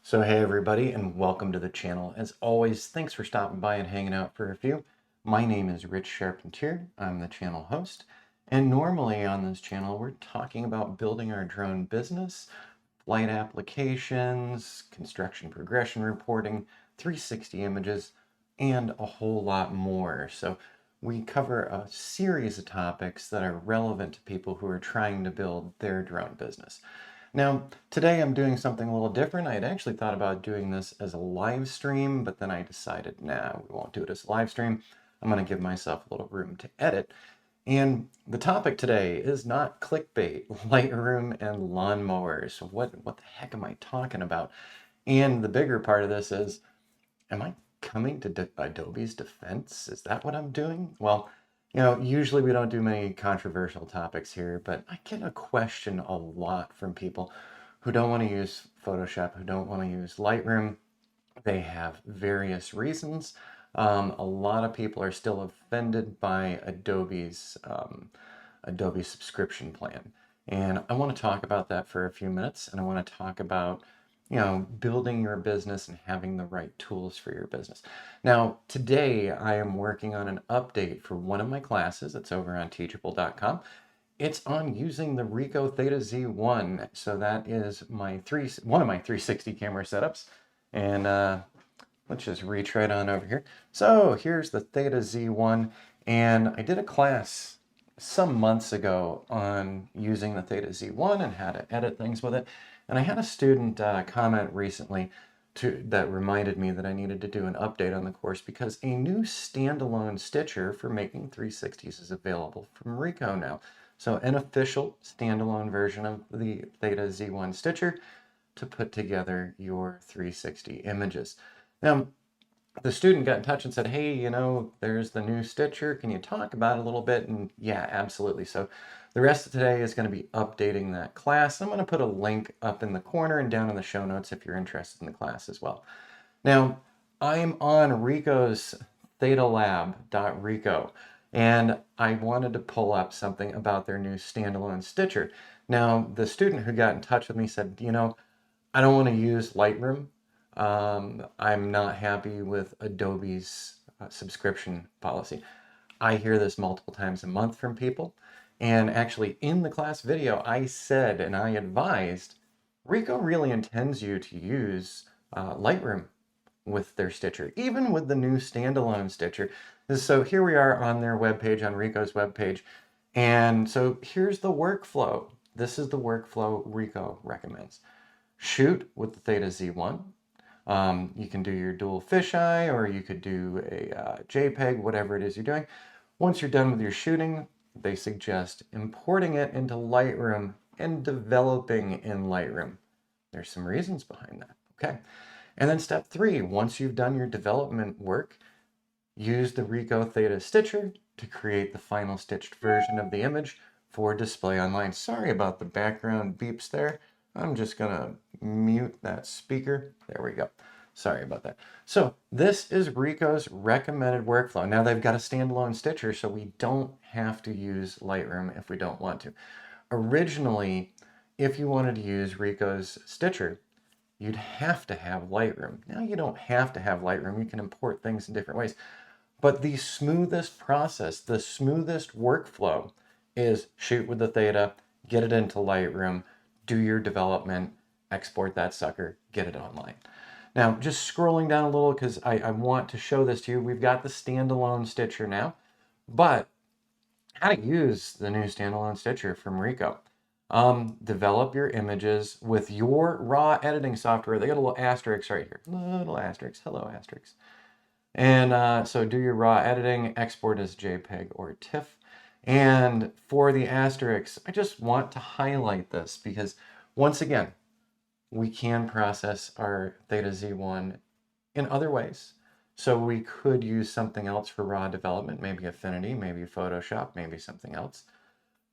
So hey everybody, and welcome to the channel. As always, thanks for stopping by and hanging out for a few. My name is Rich Charpentier. I'm the channel host, and normally on this channel we're talking about building our drone business, flight applications, construction progression reporting, 360 images, and a whole lot more. So we cover a series of topics that are relevant to people who are trying to build their drone business. Now, today I'm doing something a little different. I had actually thought about doing this as a live stream, but then I decided, nah, we won't do it as a live stream. I'm going to give myself a little room to edit. And the topic today is not clickbait, Lightroom and lawnmowers. What the heck am I talking about? And the bigger part of this is, am I coming to Adobe's defense? Is that what I'm doing? Well, usually we don't do many controversial topics here, but I get a question a lot from people who don't want to use Photoshop, who don't want to use Lightroom. They have various reasons. A lot of people are still offended by Adobe subscription plan. And I want to talk about that for a few minutes, and I want to talk about building your business and having the right tools for your business. Now, today I am working on an update for one of my classes. It's over on teachable.com. It's on using the Ricoh Theta Z1. So that is one of my 360 camera setups. And let's just reach right on over here. So here's the Theta Z1. And I did a class some months ago on using the Theta Z1 and how to edit things with it. And I had a student comment recently that reminded me that I needed to do an update on the course because a new standalone stitcher for making 360s is available from Ricoh now. So an official standalone version of the Theta Z1 stitcher to put together your 360 images. Now, the student got in touch and said, hey, there's the new stitcher. Can you talk about it a little bit? And yeah, absolutely. So the rest of today is going to be updating that class. I'm going to put a link up in the corner and down in the show notes if you're interested in the class as well. Now, I'm on Ricoh's thetalab.ricoh, and I wanted to pull up something about their new standalone stitcher. Now, the student who got in touch with me said, I don't want to use Lightroom. I'm not happy with Adobe's subscription policy. I hear this multiple times a month from people. And actually, in the class video, I said and I advised Ricoh really intends you to use Lightroom with their stitcher, even with the new standalone stitcher. So here we are on their webpage, on Ricoh's webpage. And so here's the workflow. This is the workflow Ricoh recommends. Shoot with the Theta Z1. You can do your dual fisheye, or you could do a JPEG, whatever it is you're doing. Once you're done with your shooting, they suggest importing it into Lightroom and developing in Lightroom. There's some reasons behind that, okay? And then step 3, once you've done your development work, use the Ricoh Theta Stitcher to create the final stitched version of the image for display online. Sorry about the background beeps there. I'm just gonna mute that speaker. There we go. Sorry about that. So this is Ricoh's recommended workflow. Now they've got a standalone stitcher, so we don't have to use Lightroom if we don't want to. Originally, if you wanted to use Ricoh's stitcher, you'd have to have Lightroom. Now you don't have to have Lightroom. You can import things in different ways. But the smoothest process, the smoothest workflow is shoot with the Theta, get it into Lightroom, do your development, export that sucker, get it online. Now, just scrolling down a little because I want to show this to you. We've got the standalone stitcher now, but how to use the new standalone stitcher from Ricoh. Develop your images with your raw editing software. They got a little asterisk right here. Little asterisk. Hello, asterisk. And so do your raw editing, export as JPEG or TIFF. And for the asterisks, I just want to highlight this because once again, we can process our Theta Z1 in other ways. So we could use something else for raw development, maybe Affinity, maybe Photoshop, maybe something else.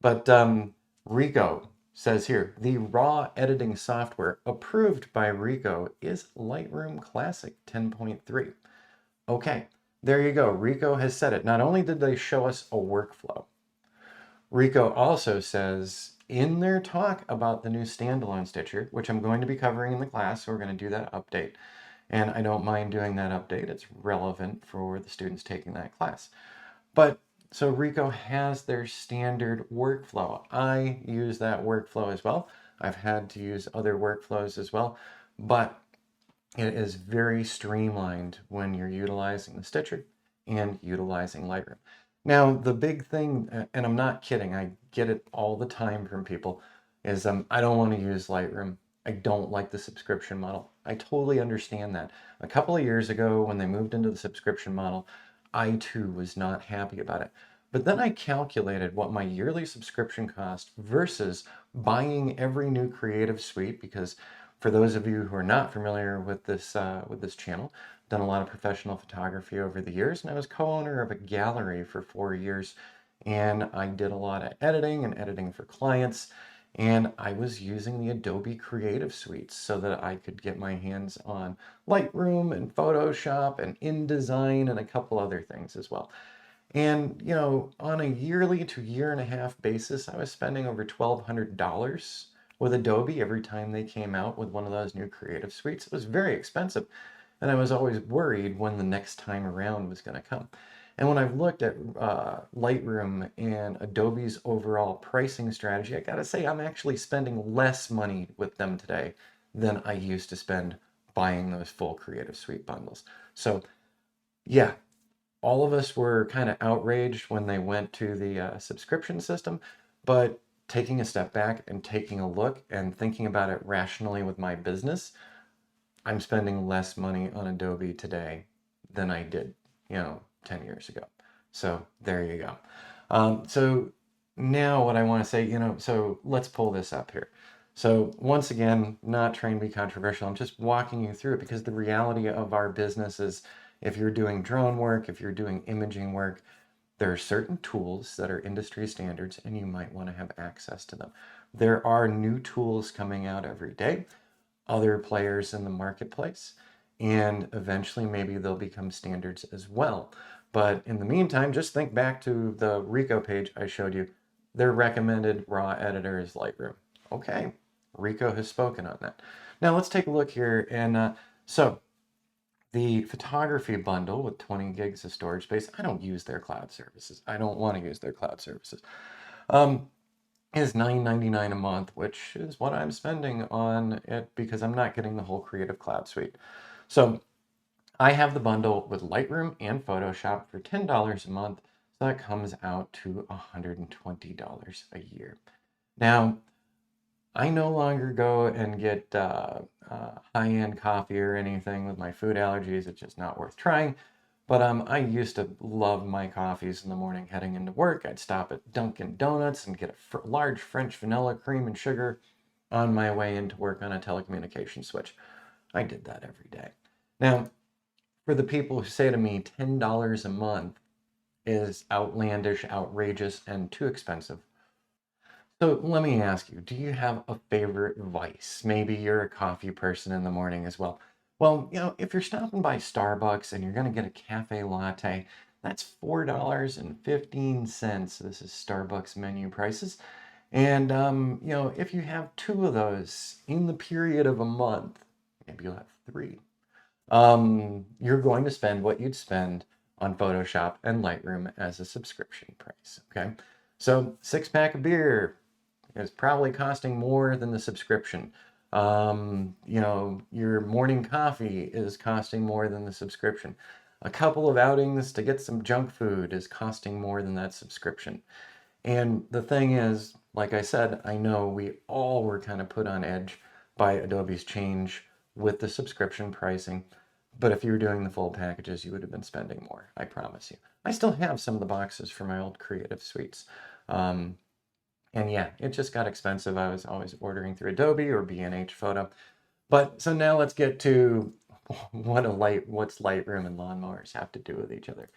But Ricoh says here, the raw editing software approved by Ricoh is Lightroom Classic 10.3. Okay, there you go. Ricoh has said it. Not only did they show us a workflow, Ricoh also says in their talk about the new standalone stitcher, which I'm going to be covering in the class, so we're going to do that update. And I don't mind doing that update. It's relevant for the students taking that class. But so Ricoh has their standard workflow. I use that workflow as well. I've had to use other workflows as well, but it is very streamlined when you're utilizing the stitcher and utilizing Lightroom. Now, the big thing, and I'm not kidding, I get it all the time from people, is I don't want to use Lightroom. I don't like the subscription model. I totally understand that. A couple of years ago, when they moved into the subscription model, I too was not happy about it. But then I calculated what my yearly subscription cost versus buying every new Creative Suite, because for those of you who are not familiar with this channel, done a lot of professional photography over the years, and I was co-owner of a gallery for 4 years, and I did a lot of editing and editing for clients, and I was using the Adobe Creative Suite so that I could get my hands on Lightroom and Photoshop and InDesign and a couple other things as well. And, you know, on a yearly to year and a half basis, I was spending over $1,200 with Adobe every time they came out with one of those new Creative Suites. It was very expensive, and I was always worried when the next time around was going to come. And when I've looked at Lightroom and Adobe's overall pricing strategy, I gotta say I'm actually spending less money with them today than I used to spend buying those full Creative Suite bundles. So yeah, all of us were kind of outraged when they went to the subscription system, but taking a step back and taking a look and thinking about it rationally with my business, I'm spending less money on Adobe today than I did, 10 years ago. So there you go. So now what I want to say, so let's pull this up here. So once again, not trying to be controversial, I'm just walking you through it because the reality of our business is if you're doing drone work, if you're doing imaging work, there are certain tools that are industry standards and you might want to have access to them. There are new tools coming out every day, other players in the marketplace, and eventually maybe they'll become standards as well. But in the meantime, just think back to the Ricoh page I showed you. Their recommended raw editor is Lightroom. Okay, Ricoh has spoken on that. Now let's take a look here. And so the photography bundle with 20 gigs of storage space, I don't use their cloud services. I don't want to use their cloud services. Is $9.99 a month, which is what I'm spending on it because I'm not getting the whole Creative Cloud Suite. So I have the bundle with Lightroom and Photoshop for $10 a month. So that comes out to $120 a year. Now, I no longer go and get high-end coffee or anything with my food allergies. It's just not worth trying. But I used to love my coffees in the morning heading into work. I'd stop at Dunkin' Donuts and get a large French vanilla cream and sugar on my way into work on a telecommunications switch. I did that every day. Now, for the people who say to me $10 a month is outlandish, outrageous, and too expensive, so let me ask you, do you have a favorite vice? Maybe you're a coffee person in the morning as well. Well, if you're stopping by Starbucks and you're going to get a cafe latte, that's $4.15. This is Starbucks menu prices. And, if you have 2 of those in the period of a month, maybe you'll have 3, you're going to spend what you'd spend on Photoshop and Lightroom as a subscription price, okay? So 6-pack of beer is probably costing more than the subscription. Your morning coffee is costing more than the subscription. A couple of outings to get some junk food is costing more than that subscription. And the thing is, like I said, I know we all were kind of put on edge by Adobe's change with the subscription pricing. But if you were doing the full packages, you would have been spending more, I promise you. I still have some of the boxes for my old Creative Suites. And yeah, it just got expensive. I was always ordering through Adobe or B&H Photo. But so now let's get to what's Lightroom and Lawnmowers have to do with each other.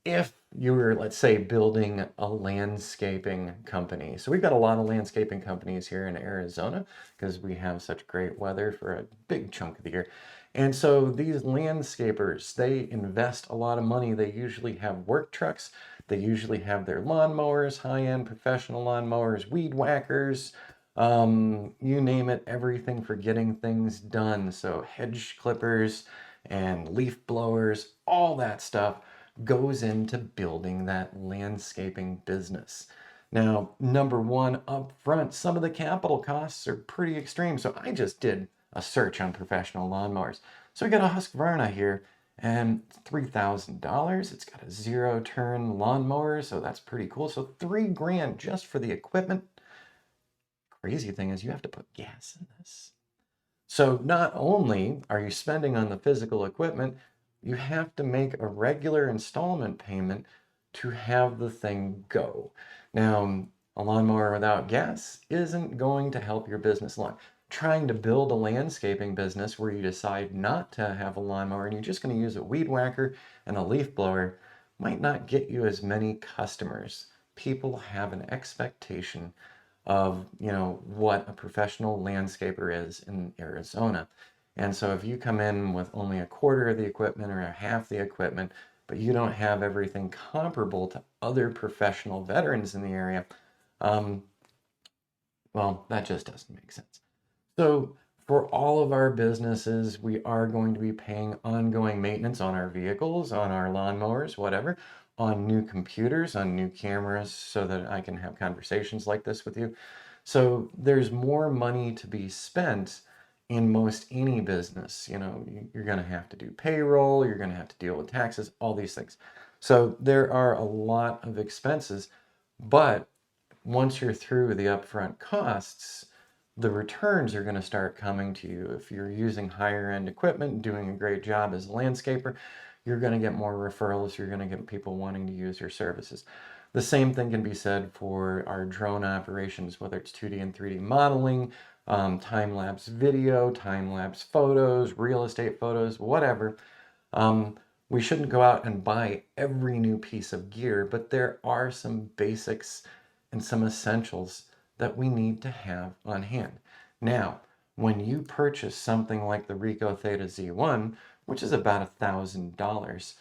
If you were, let's say, building a landscaping company. So we've got a lot of landscaping companies here in Arizona because we have such great weather for a big chunk of the year. And so these landscapers, they invest a lot of money. They usually have work trucks. They usually have their lawnmowers, high-end professional lawnmowers, weed whackers, you name it, everything for getting things done. So hedge clippers and leaf blowers, all that stuff goes into building that landscaping business. Now, number one, up front, some of the capital costs are pretty extreme. So I just did a search on professional lawnmowers. So we got a Husqvarna here and $3,000. It's got a zero-turn lawnmower, so that's pretty cool. So $3,000 just for the equipment. Crazy thing is you have to put gas in this. So not only are you spending on the physical equipment, you have to make a regular installment payment to have the thing go. Now, a lawnmower without gas isn't going to help your business long. Trying to build a landscaping business where you decide not to have a lawnmower and you're just going to use a weed whacker and a leaf blower might not get you as many customers. People have an expectation of, what a professional landscaper is in Arizona. And so if you come in with only a quarter of the equipment or a half the equipment, but you don't have everything comparable to other professional veterans in the area, um, well, that just doesn't make sense. So for all of our businesses, we are going to be paying ongoing maintenance on our vehicles, on our lawnmowers, whatever, on new computers, on new cameras, so that I can have conversations like this with you. So there's more money to be spent in most any business. You're going to have to do payroll, you're going to have to deal with taxes, all these things. So there are a lot of expenses, but once you're through the upfront costs, the returns are going to start coming to you. If you're using higher end equipment, doing a great job as a landscaper, you're going to get more referrals. You're going to get people wanting to use your services. The same thing can be said for our drone operations, whether it's 2D and 3D modeling, time-lapse video, time-lapse photos, real estate photos, whatever. We shouldn't go out and buy every new piece of gear, but there are some basics and some essentials that we need to have on hand. Now, when you purchase something like the Ricoh Theta Z1, which is about $1,000,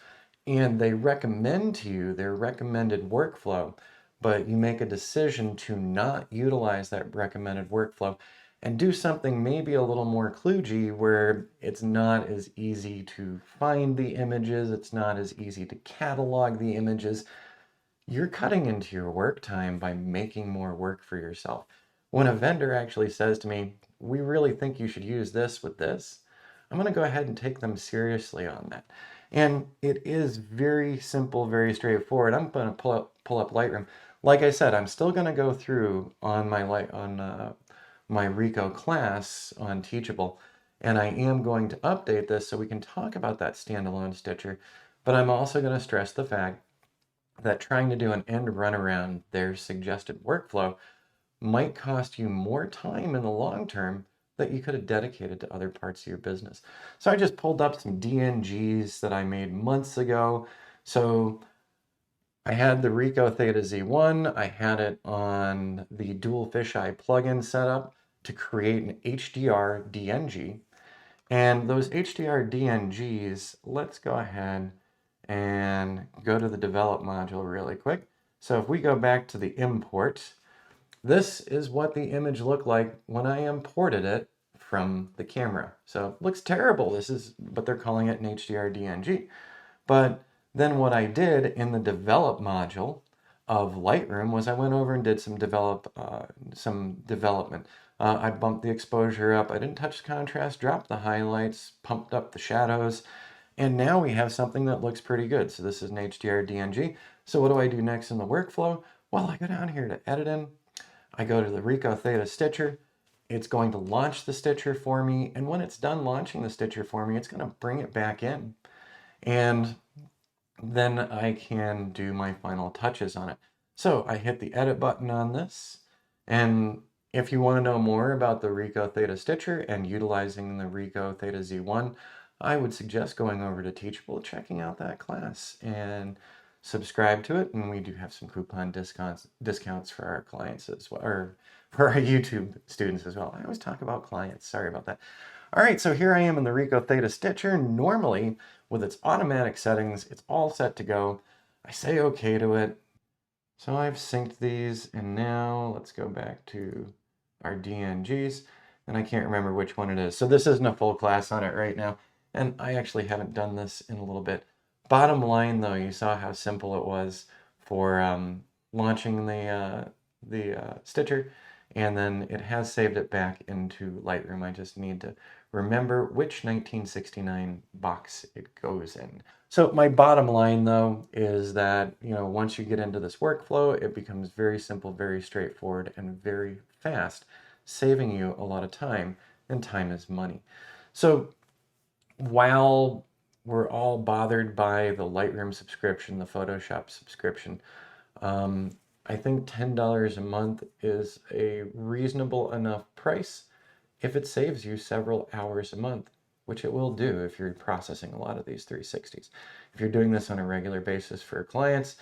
and they recommend to you their recommended workflow, but you make a decision to not utilize that recommended workflow and do something maybe a little more kludgy where it's not as easy to find the images, it's not as easy to catalog the images, you're cutting into your work time by making more work for yourself. When a vendor actually says to me, we really think you should use this with this, I'm going to go ahead and take them seriously on that. And it is very simple, very straightforward. I'm going to pull up Lightroom. Like I said, I'm still going to go through on my Ricoh class on Teachable, and I am going to update this so we can talk about that standalone stitcher. But I'm also going to stress the fact that trying to do an end run around their suggested workflow might cost you more time in the long term that you could have dedicated to other parts of your business. So I just pulled up some DNGs that I made months ago. So I had the Ricoh Theta Z1. I had it on the dual fisheye plugin setup to create an HDR DNG. And those HDR DNGs, let's go ahead and go to the develop module really quick. So if we go back to the import, this is what the image looked like when I imported it from the camera. So it looks terrible. But they're calling it an HDR DNG. But then what I did in the develop module of Lightroom was I went over and did some development. I bumped the exposure up. I didn't touch the contrast, dropped the highlights, pumped up the shadows, and now we have something that looks pretty good. So this is an HDR DNG. So what do I do next in the workflow? Well, I go down here to editing. I go to the Ricoh Theta Stitcher. It's going to launch the Stitcher for me. And when it's done launching the Stitcher for me, it's going to bring it back in. And then I can do my final touches on it. So I hit the edit button on this. And if you want to know more about the Ricoh Theta Stitcher and utilizing the Ricoh Theta Z1, I would suggest going over to Teachable, checking out that class, and subscribe to it. And we do have some coupon discounts for our clients as well, or for our YouTube students as well. I always talk about clients. Sorry about that. All right, so here I am in the Ricoh Theta Stitcher. Normally, with its automatic settings, it's all set to go. I say okay to it. So I've synced these, and now let's go back to our DNGs, and I can't remember which one it is. So this isn't a full class on it right now, and I actually haven't done this in a little bit. Bottom line, though, you saw how simple it was for launching the Stitcher, and then it has saved it back into Lightroom. I just need to remember which 1969 box it goes in. So my bottom line, though, is that, once you get into this workflow, it becomes very simple, very straightforward, and very fast, saving you a lot of time, and time is money. So while we're all bothered by the Lightroom subscription, the Photoshop subscription, I think $10 a month is a reasonable enough price if it saves you several hours a month, which it will do if you're processing a lot of these 360s. If you're doing this on a regular basis for clients,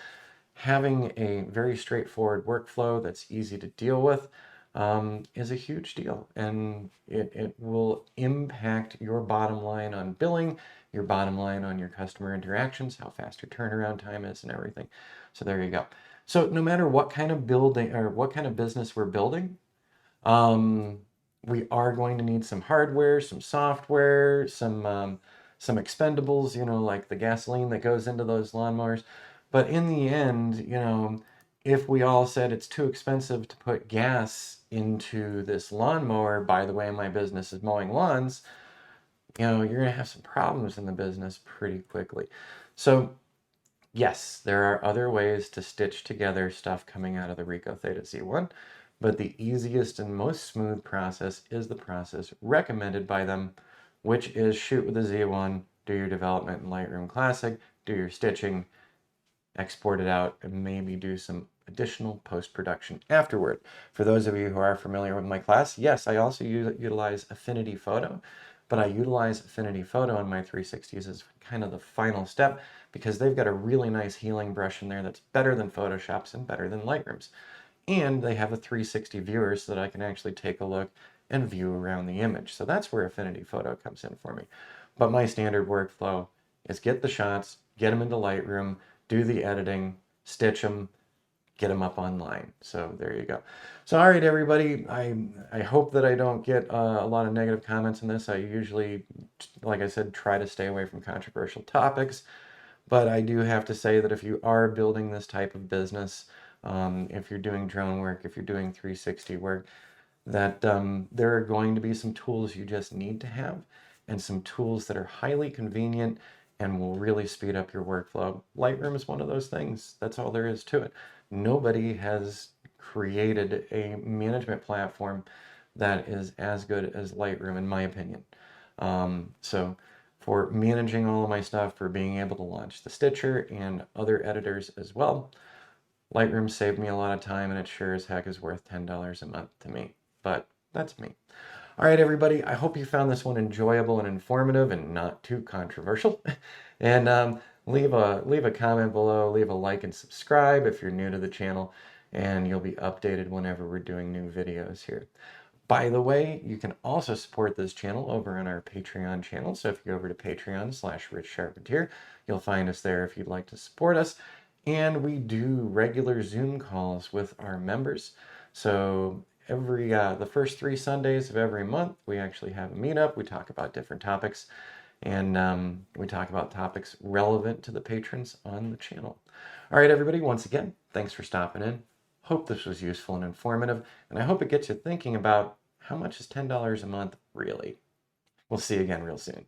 having a very straightforward workflow that's easy to deal with is a huge deal. And it will impact your bottom line on billing, your bottom line on your customer interactions, how fast your turnaround time is, and everything. So there you go. So no matter what kind of building or what kind of business we're building, we are going to need some hardware, some software, some expendables, like the gasoline that goes into those lawnmowers. But in the end, if we all said it's too expensive to put gas into this lawnmower, by the way, my business is mowing lawns, you're going to have some problems in the business pretty quickly. So yes, there are other ways to stitch together stuff coming out of the Ricoh Theta Z1, but the easiest and most smooth process is the process recommended by them, which is shoot with the Z1, do your development in Lightroom Classic, do your stitching, export it out, and maybe do some additional post-production afterward. For those of you who are familiar with my class, yes, I also utilize Affinity Photo, but I utilize Affinity Photo on my 360s as kind of the final step because they've got a really nice healing brush in there that's better than Photoshop's and better than Lightroom's. And they have a 360 viewer so that I can actually take a look and view around the image. So that's where Affinity Photo comes in for me. But my standard workflow is get the shots, get them into Lightroom, do the editing, stitch them, get them up online. So there you go. So all right, everybody, I hope that I don't get a lot of negative comments on this. I usually, like I said, try to stay away from controversial topics. But I do have to say that if you are building this type of business, if you're doing drone work, if you're doing 360 work, that there are going to be some tools you just need to have and some tools that are highly convenient and will really speed up your workflow. Lightroom is one of those things. That's all there is to it. Nobody has created a management platform that is as good as Lightroom, in my opinion. So for managing all of my stuff, for being able to launch the Stitcher and other editors as well, Lightroom saved me a lot of time, and it sure as heck is worth $10 a month to me. But that's me. All right, everybody, I hope you found this one enjoyable and informative and not too controversial. And leave a comment below, leave a like and subscribe if you're new to the channel, and you'll be updated whenever we're doing new videos here. By the way, you can also support this channel over on our Patreon channel. So if you go over to Patreon/RichCharpentier, you'll find us there if you'd like to support us. And we do regular Zoom calls with our members. So every the first 3 Sundays of every month, we actually have a meetup. We talk about different topics, and we talk about topics relevant to the patrons on the channel. All right, everybody, once again, thanks for stopping in. Hope this was useful and informative, and I hope it gets you thinking about how much is $10 a month really. We'll see you again real soon.